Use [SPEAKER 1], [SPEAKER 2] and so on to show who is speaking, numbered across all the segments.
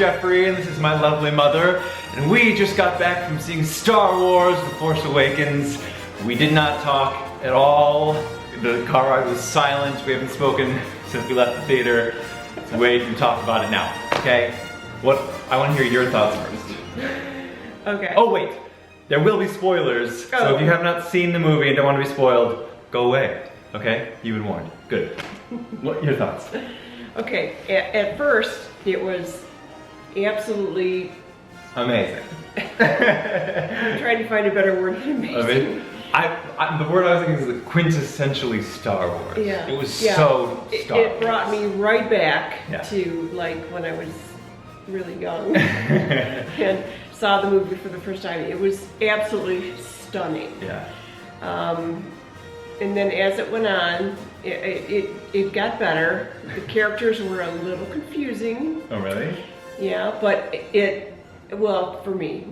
[SPEAKER 1] Jeffrey, and this is my lovely mother. And we just got back from seeing Star Wars: The Force Awakens. We did not talk at all. The car ride was silent. We haven't spoken since we left the theater. So we can talk about it now, okay? I want to hear your thoughts first.
[SPEAKER 2] Okay.
[SPEAKER 1] Oh wait, there will be spoilers.
[SPEAKER 2] Oh.
[SPEAKER 1] So if you have not seen the movie and don't want to be spoiled, go away, okay? You've been warned. Good. What your thoughts?
[SPEAKER 2] Okay, at first it was absolutely
[SPEAKER 1] amazing.
[SPEAKER 2] I'm trying to find a better word than amazing.
[SPEAKER 1] The word I was thinking is quintessentially Star Wars.
[SPEAKER 2] Yeah.
[SPEAKER 1] It was so Star Wars.
[SPEAKER 2] It brought me right back
[SPEAKER 1] Yeah.
[SPEAKER 2] to like when I was really young and saw the movie for the first time. It was absolutely stunning.
[SPEAKER 1] Yeah.
[SPEAKER 2] And then as it went on, it got better. The characters were a little confusing.
[SPEAKER 1] Oh really?
[SPEAKER 2] Yeah, but well, for me,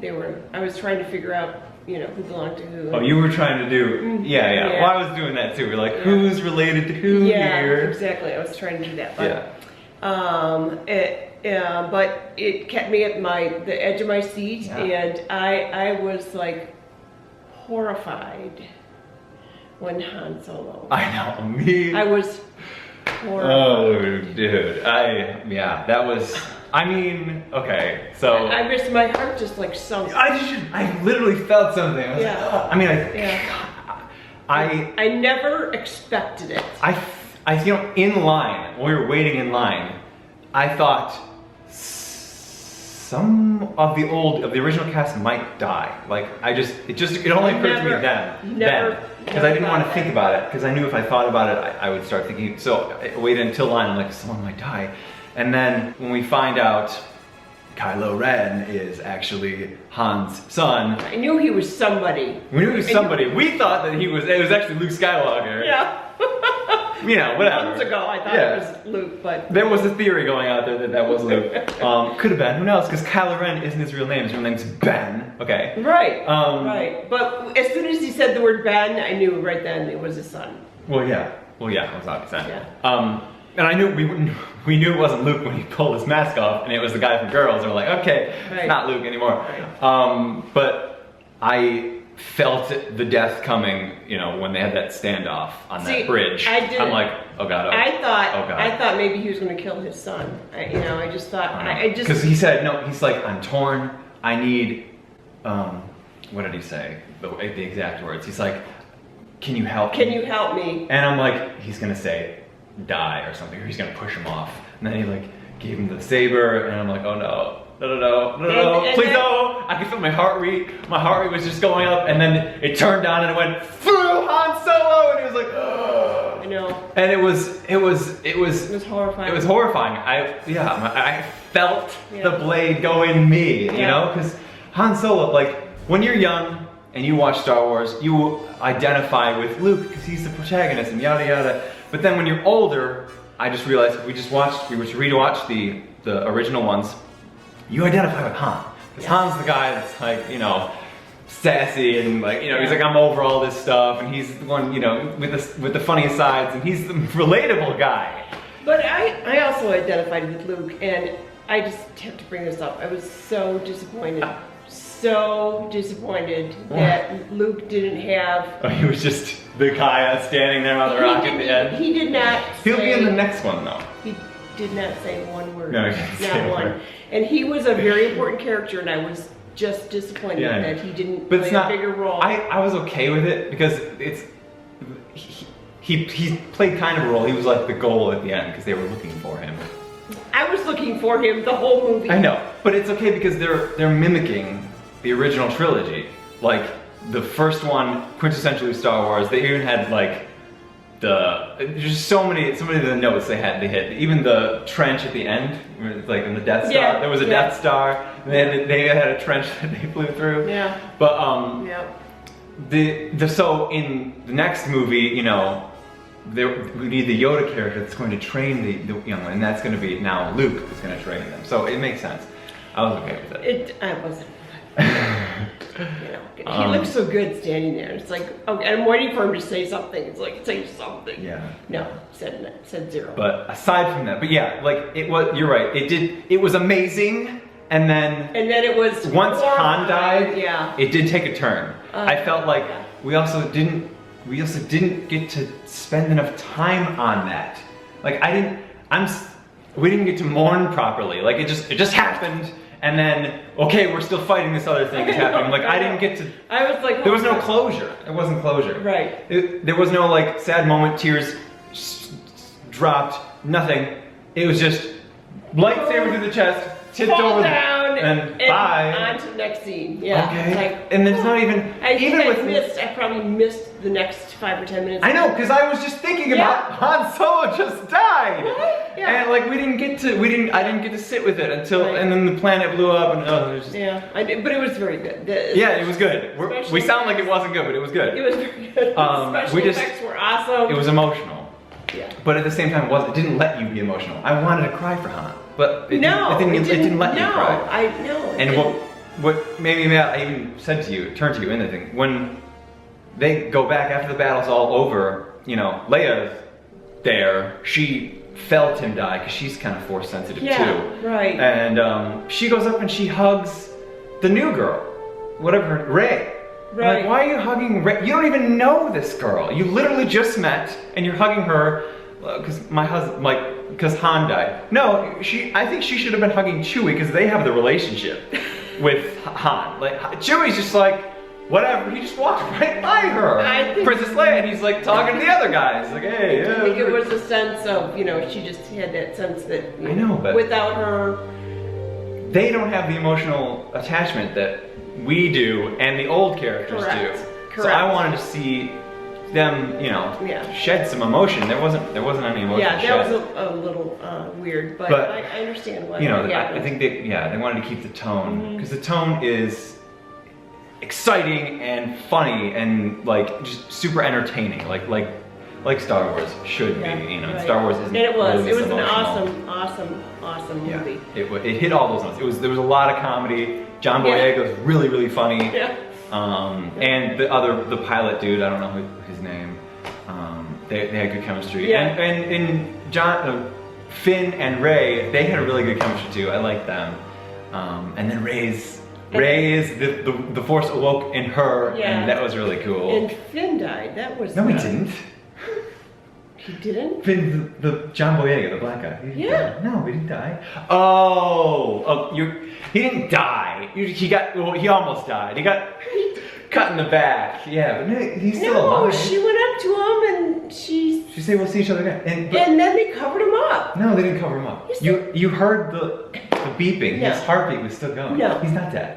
[SPEAKER 2] I was trying to figure out, who belonged to who.
[SPEAKER 1] Oh, you were trying to do, yeah. Well, I was doing that too. We're like, who's related to who here?
[SPEAKER 2] Yeah, exactly. I was trying to do that. But, but it kept me at the edge of my seat, and I was like horrified when Han Solo.
[SPEAKER 1] I know, me.
[SPEAKER 2] I was horrified.
[SPEAKER 1] Oh, dude. That was. I mean, okay, so
[SPEAKER 2] my heart just like sunk.
[SPEAKER 1] I literally felt something. I was like, oh. I mean, I
[SPEAKER 2] never expected it.
[SPEAKER 1] In line, when we were waiting in line, I thought some of the original cast might die. Like, it only occurred to me then. Because I didn't want to think about it, because I knew if I thought about it, I would start thinking, so I waited until line, I'm like, someone might die. And then when we find out Kylo Ren is actually Han's son.
[SPEAKER 2] I knew he was somebody.
[SPEAKER 1] We knew he was somebody. We thought that it was actually Luke Skywalker.
[SPEAKER 2] Yeah.
[SPEAKER 1] Whatever.
[SPEAKER 2] Months ago I thought it was Luke, but...
[SPEAKER 1] There was a theory going out there that was Luke. Could have been, who knows, because Kylo Ren isn't his real name. His real name's Ben, okay?
[SPEAKER 2] Right, right. But as soon as he said the word Ben, I knew right then it was his son.
[SPEAKER 1] Well, yeah, it was obvious then.
[SPEAKER 2] Yeah.
[SPEAKER 1] And I knew we knew it wasn't Luke when he pulled his mask off, and it was the guy from Girls. We're like, okay, it's not Luke anymore. Right. But I felt the death coming, when they had that standoff on that bridge. I'm like, oh god.
[SPEAKER 2] I thought maybe he was going to kill his son. I just thought,
[SPEAKER 1] because he said no. He's like, I'm torn. I need. What did he say? The exact words. He's like, can you help?
[SPEAKER 2] Can you help me?
[SPEAKER 1] And I'm like, he's gonna say die or something, or he's gonna push him off. And then he like gave him the saber, and I'm like, oh no, please no! I could feel my heart rate. My heart rate was just going up, and then it turned on and it went through Han Solo, and he was like, oh.
[SPEAKER 2] I know.
[SPEAKER 1] And it was
[SPEAKER 2] horrifying.
[SPEAKER 1] It was horrifying. I felt the blade go in me, because Han Solo, like when you're young and you watch Star Wars, you identify with Luke because he's the protagonist and yada yada. But then when you're older, I just realized we rewatched the original ones. You identify with Han. Because Han's the guy that's like, sassy and like, he's like, I'm over all this stuff, and he's the one, with the funniest sides, and he's the relatable guy.
[SPEAKER 2] But I also identified with Luke, and I just have to bring this up. I was so disappointed. That Luke didn't have...
[SPEAKER 1] Oh, he was just the guy standing there on the rock at the end.
[SPEAKER 2] He did not
[SPEAKER 1] He'll be in the next one, though.
[SPEAKER 2] He did not say one word.
[SPEAKER 1] No, he didn't say one.
[SPEAKER 2] And he was a very important character, and I was just disappointed that he didn't play a bigger role.
[SPEAKER 1] I was okay with it, because he played kind of a role. He was like the goal at the end, because they were looking for him.
[SPEAKER 2] I was looking for him the whole movie.
[SPEAKER 1] I know, but it's okay because they're mimicking the original trilogy. Like the first one, quintessentially Star Wars. They even had like there's so many of the notes they hit. Even the trench at the end, like in the Death Star.
[SPEAKER 2] Yeah,
[SPEAKER 1] there was a Death Star. And they had a trench that they flew through.
[SPEAKER 2] Yeah.
[SPEAKER 1] But so in the next movie, we need the Yoda character that's going to train the and that's going to be now Luke is going to train them. So it makes sense. I was okay with it.
[SPEAKER 2] I wasn't. He looks so good standing there. It's like, okay, I'm waiting for him to say something. It's like, say something.
[SPEAKER 1] Yeah.
[SPEAKER 2] No, said zero.
[SPEAKER 1] But aside from that, but yeah, like you're right. It was amazing. And then
[SPEAKER 2] it was
[SPEAKER 1] once Han died,
[SPEAKER 2] yeah,
[SPEAKER 1] it did take a turn. I felt like we also didn't get to spend enough time on that. Like we didn't get to mourn properly. Like it just happened, and then okay, we're still fighting this other thing that's happening. Like I didn't get to.
[SPEAKER 2] I was like,
[SPEAKER 1] there was no closure. It wasn't closure.
[SPEAKER 2] Right.
[SPEAKER 1] There was no like sad moment, tears dropped, nothing. It was just lightsaber through the chest. Tipped over
[SPEAKER 2] down
[SPEAKER 1] and bye.
[SPEAKER 2] On to the next scene. Yeah.
[SPEAKER 1] Okay.
[SPEAKER 2] Like,
[SPEAKER 1] and it's not even.
[SPEAKER 2] I probably missed the next 5 or 10 minutes.
[SPEAKER 1] I know, because I was just thinking about Han Solo just died.
[SPEAKER 2] What? Yeah.
[SPEAKER 1] And like I didn't get to sit with it until, and then the planet blew up and it was just.
[SPEAKER 2] Yeah, I did, but it was very good.
[SPEAKER 1] Yeah, it was good. We sound like it wasn't good, but it was good.
[SPEAKER 2] It was very good. Special effects were awesome.
[SPEAKER 1] It was emotional.
[SPEAKER 2] Yeah.
[SPEAKER 1] But at the same time, it didn't let you be emotional. I wanted to cry for Han, but it didn't let me cry.
[SPEAKER 2] I know.
[SPEAKER 1] And what maybe I even said to you, turned to you in the thing, when they go back after the battle's all over, Leia's there, she felt him die because she's kind of force sensitive too.
[SPEAKER 2] Right.
[SPEAKER 1] And she goes up and she hugs the new girl, whatever, Rey.
[SPEAKER 2] Right.
[SPEAKER 1] Like, why are you hugging Rey? You don't even know this girl. You literally just met, and you're hugging her because because Han died. No, I think she should have been hugging Chewie because they have the relationship with Han. Like Chewie's just like, whatever. He just walked right by her, Princess Leia, and he's like talking to the other guys. Like, hey.
[SPEAKER 2] I think it was a sense of, she just had that sense that
[SPEAKER 1] I know, but
[SPEAKER 2] without her,
[SPEAKER 1] they don't have the emotional attachment that we do and the old characters do.
[SPEAKER 2] Correct.
[SPEAKER 1] So I wanted to see them, shed some emotion. There wasn't any emotion.
[SPEAKER 2] Yeah, that was a little weird, but I understand why.
[SPEAKER 1] I think they wanted to keep the tone because the tone is exciting and funny and like just super entertaining, like Star Wars should be.
[SPEAKER 2] Right.
[SPEAKER 1] Star Wars isn't.
[SPEAKER 2] And it was.
[SPEAKER 1] Really
[SPEAKER 2] It was an
[SPEAKER 1] emotional.
[SPEAKER 2] awesome movie.
[SPEAKER 1] It hit all those notes. There was a lot of comedy. John Boyega's really, really funny.
[SPEAKER 2] Yeah.
[SPEAKER 1] And the pilot dude, I don't know his name. They had good chemistry.
[SPEAKER 2] Yeah.
[SPEAKER 1] And Finn and Rey, they had a really good chemistry too. I liked them. And then Rey's the Force awoke in her, and that was really cool.
[SPEAKER 2] And Finn died. That was
[SPEAKER 1] no, he didn't.
[SPEAKER 2] He didn't?
[SPEAKER 1] Finn, the John Boyega, the black guy. He
[SPEAKER 2] died.
[SPEAKER 1] No, he didn't die. Oh, he didn't die. He almost died. He got cut in the back. Yeah, but he's still alive.
[SPEAKER 2] No, she went up to him and she
[SPEAKER 1] said, we'll see each other again.
[SPEAKER 2] And then they covered him up.
[SPEAKER 1] No, they didn't cover him up. You heard the beeping.
[SPEAKER 2] No.
[SPEAKER 1] His heartbeat was still going.
[SPEAKER 2] No.
[SPEAKER 1] He's not dead.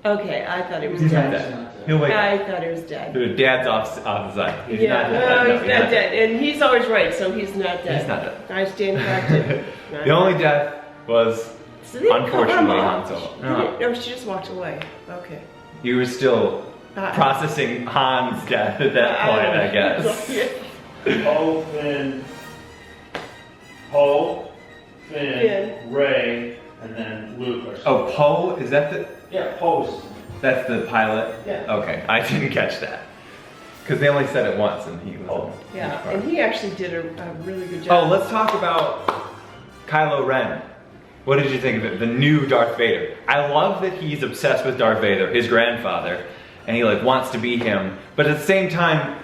[SPEAKER 2] Okay, I thought he was
[SPEAKER 1] He's
[SPEAKER 2] dead.
[SPEAKER 1] not dead. He'll wake up.
[SPEAKER 2] I thought he was dead.
[SPEAKER 1] The dad's off the side. He's
[SPEAKER 2] not dead. No, he's not dead. And he's always right, so he's not dead.
[SPEAKER 1] He's not dead.
[SPEAKER 2] I stand corrected.
[SPEAKER 1] The only death was, unfortunately, Han
[SPEAKER 2] Solo. No, she just walked away. Okay.
[SPEAKER 1] You were still processing Han's death at that point, I guess.
[SPEAKER 3] Poe, Finn, Rey, and then Luke.
[SPEAKER 1] Oh, Poe? Is that the...
[SPEAKER 3] Yeah, Poe's.
[SPEAKER 1] That's the pilot?
[SPEAKER 3] Yeah.
[SPEAKER 1] Okay, I didn't catch that. Because they only said it once and he was...
[SPEAKER 2] Yeah, and he actually did a really good job.
[SPEAKER 1] Oh, let's talk about Kylo Ren. What did you think of it? The new Darth Vader. I love that he's obsessed with Darth Vader, his grandfather, and he wants to be him. But at the same time,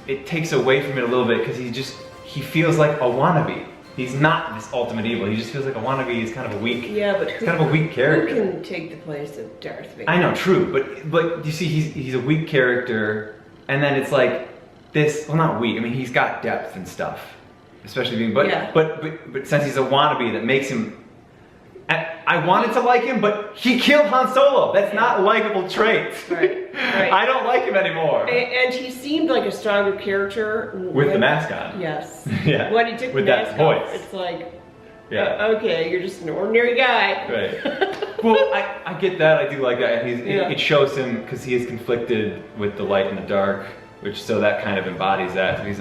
[SPEAKER 1] it takes away from it a little bit because he feels like a wannabe. He's not this ultimate evil. He just feels like a wannabe. He's kind of a weak.
[SPEAKER 2] Yeah, but
[SPEAKER 1] kind of a weak character.
[SPEAKER 2] Who can take the place of Darth Vader?
[SPEAKER 1] I know, true, but you see, he's a weak character, and then it's like this. Well, not weak. I mean, he's got depth and stuff, especially being. But since he's a wannabe, that makes him. I wanted to like him, but he killed Han Solo. That's not a likable trait.
[SPEAKER 2] Right.
[SPEAKER 1] I don't like him anymore.
[SPEAKER 2] And he seemed like a stronger character
[SPEAKER 1] with the mask on.
[SPEAKER 2] Yes.
[SPEAKER 1] Yeah.
[SPEAKER 2] When he took
[SPEAKER 1] with
[SPEAKER 2] the
[SPEAKER 1] that
[SPEAKER 2] mask
[SPEAKER 1] voice.
[SPEAKER 2] off, it's like,
[SPEAKER 1] okay,
[SPEAKER 2] you're just an ordinary guy.
[SPEAKER 1] Right. Well, I get that. I do like that. It shows him because he is conflicted with the light and the dark, so that kind of embodies that. So he's,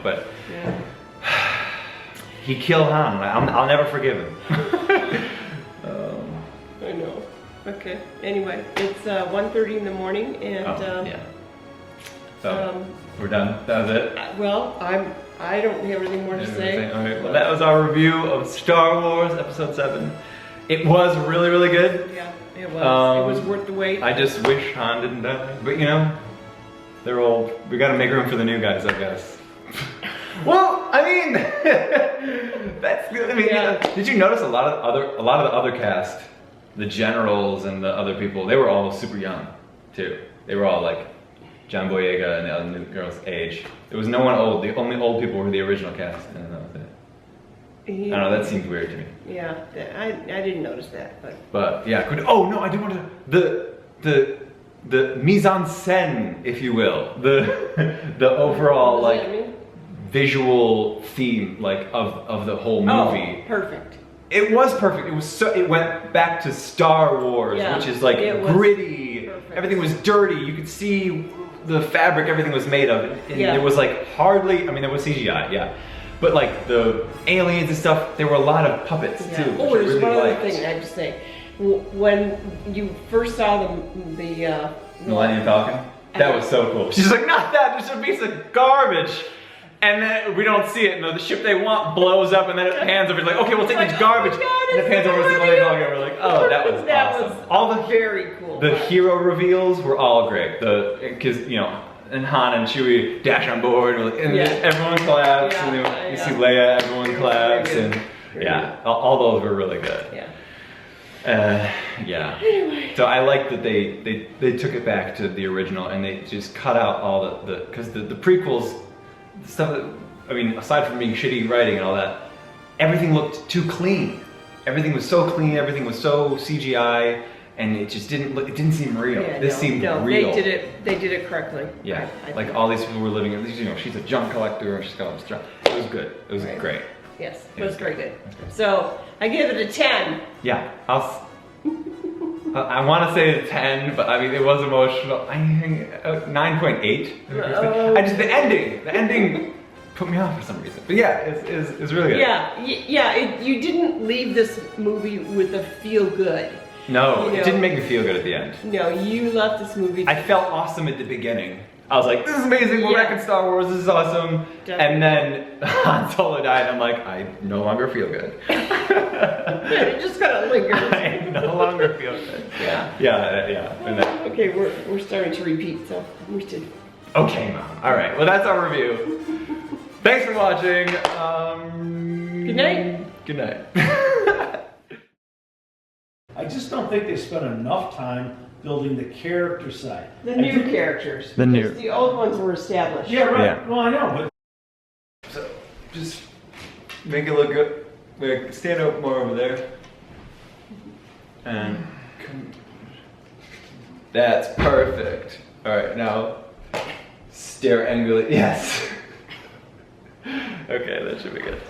[SPEAKER 1] but he killed Han. I'll never forgive him.
[SPEAKER 2] I know. Okay. Anyway, it's 1:30 in the morning, and
[SPEAKER 1] yeah. So we're done. That was it.
[SPEAKER 2] well, I don't have anything more to say.
[SPEAKER 1] All right. Well, that was our review of Star Wars Episode 7. It was really, really good.
[SPEAKER 2] Yeah, it was. It was worth the wait.
[SPEAKER 1] I just wish Han didn't die, but you know, they're old. We got to make room for the new guys, I guess. Well, I mean, that's good. I mean, did you notice a lot of the other cast, the generals and the other people, they were all super young, too. They were all like John Boyega and the other new girls' age. There was no one old. The only old people were the original cast, and that was it. I don't know. That seemed weird to me.
[SPEAKER 2] Yeah, I didn't notice that,
[SPEAKER 1] but yeah. Oh no, I do want to the mise en scène, if you will, the overall like visual theme like of the whole movie.
[SPEAKER 2] Oh, perfect.
[SPEAKER 1] It was perfect. It was so. It went back to Star Wars, which is like gritty.
[SPEAKER 2] Perfect.
[SPEAKER 1] Everything was dirty. You could see the fabric everything was made of. And there was like hardly. I mean, there was CGI, yeah. But like the aliens and stuff, there were a lot of puppets too.
[SPEAKER 2] Oh, there's one other thing I have to say. When you first saw the
[SPEAKER 1] Millennium Falcon, that was so cool. She's like, not that, just a piece of garbage. And then we don't see it, and the ship they want blows up, and then it pans over. It's like, okay, we'll take this garbage. And it pans over to the Millennium Falcon, and we're like, oh, that was awesome. All the
[SPEAKER 2] very cool.
[SPEAKER 1] The hero reveals were all great. Because you know. And Han and Chewie dash on board, and everyone claps, and you see Leia, everyone claps, and all those were really good.
[SPEAKER 2] Anyway.
[SPEAKER 1] So I like that they took it back to the original, and they just cut out all because the prequels, the stuff that, I mean, aside from being shitty writing and all that, everything looked too clean. Everything was so clean, everything was so CGI. And it just didn't look. It didn't seem real. This seemed real.
[SPEAKER 2] They did it correctly.
[SPEAKER 1] Yeah, like all these people were living. You know, she's a junk collector, and she's got all this junk. It was good. It was great.
[SPEAKER 2] Yes, it was very good. So I give it a 10.
[SPEAKER 1] Yeah, I want to say a 10, but I mean it was emotional. I think 9.8. I just the ending put me off for some reason. But yeah, it's really good.
[SPEAKER 2] Yeah. You didn't leave this movie with a feel good.
[SPEAKER 1] No, it didn't make me feel good at the end.
[SPEAKER 2] No, you left this movie.
[SPEAKER 1] I felt awesome at the beginning. I was like, this is amazing, we're back in Star Wars, this is awesome. Definitely. And then Han Solo died, and I'm like, I no longer feel good.
[SPEAKER 2] It just kind of lingers.
[SPEAKER 1] I no longer feel good. Yeah.
[SPEAKER 2] Okay, we're starting to repeat, so we should.
[SPEAKER 1] Okay, Mom. All right, well that's our review. Thanks for watching.
[SPEAKER 2] Good night.
[SPEAKER 1] Good night.
[SPEAKER 4] I just don't think they spent enough time building the character side.
[SPEAKER 2] The new characters. The old ones were established.
[SPEAKER 4] Yeah, right. Yeah. Well, I know, but
[SPEAKER 1] so just make it look good. Like, stand up more over there. And that's perfect. All right, now stare angrily. Yes. Okay, that should be good.